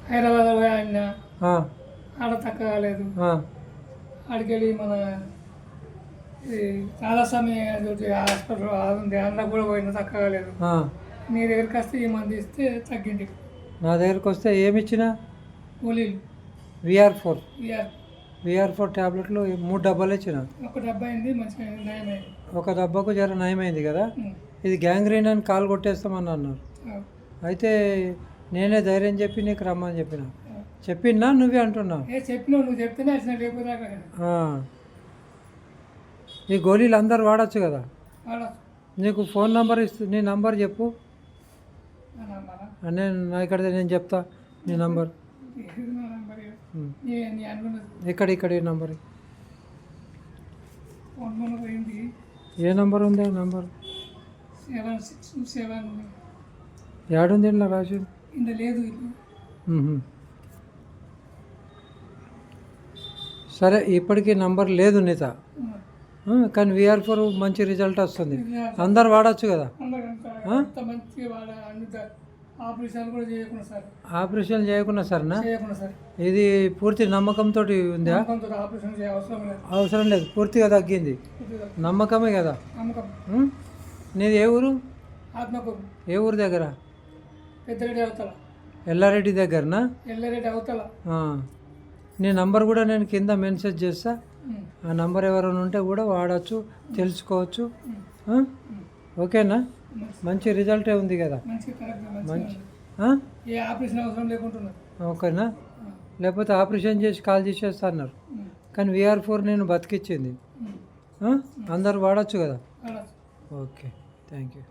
హైదరాబాద్ పోయి ఆడినా ఆ, ఆడ తక్కువ కాలేదు. ఆ, ఆడికెళ్ళి మన ఈ రాధాస్వామి హాస్పిటల్ ఉంది, అందులో కూడా పోయినా తక్కువ కాలేదు. ఆ. నీ దగ్గరికి వస్తే ఈ మంది ఇస్తే తగ్గింది. నా దగ్గరికి వస్తే ఏమిచ్చినా గోళీలు VR4 ఇయర్ VR4 ట్యాబ్లెట్లు 3 డబ్బాలు ఇచ్చిన. ఒక డబ్బా అయింది, మంచిగా నయమైంది. ఒక డబ్బాకు జర నయమైంది కదా. ఇది గ్యాంగ్రీన్ అని కాలు కొట్టేస్తామని అన్నారు. అయితే నేనే ధైర్యం చెప్పి నీకు రమ్మని చెప్పిన. చెప్పినా నువ్వే అంటున్నావు. చెప్పినావు, నువ్వు చెప్తేనే వచ్చిన, లేకపోతే ఈ గోళీలు అందరు వాడచ్చు కదా. వాడచ్చు. నీకు ఫోన్ నంబర్ నీ నంబర్ చెప్పు. నంబరా? నేను ఇక్కడ నేను చెప్తా నీ నంబర్. ఇక్కడ ఈ నంబర్. పోయింది. ఏ నంబర్ ఉంది? ఆ నంబర్ 767 ఏడుంది ఇలా రాసి? ఇంత లేదు. సరే, ఇప్పటికీ నంబర్ లేదు నీత, కానీ VR4 మంచి రిజల్ట్ వస్తుంది. అందరు వాడచ్చు కదా. ఆపరేషన్ చేయకుండా సరేనా? ఇది పూర్తి నమ్మకంతో ఉందా? అవసరం లేదు, పూర్తిగా తగ్గింది. నమ్మకమే కదా. నీది ఏ ఊరు? ఏ ఊరు దగ్గర? ఎల్లారెడ్డి దగ్గరనా? నీ నంబర్ కూడా నేను కింద మెన్షన్ చేస్తా. ఆ నంబర్ ఎవరైనా ఉంటే కూడా వాడచ్చు, తెలుసుకోవచ్చు. ఓకేనా? మంచి రిజల్టే ఉంది కదా. మంచి ఓకేనా? లేకపోతే ఆపరేషన్ చేసి కాల్ చేసేస్తా అన్నారు, కానీ VR4 నేను బతికిచ్చింది. అందరు వాడచ్చు కదా. Okay, thank you.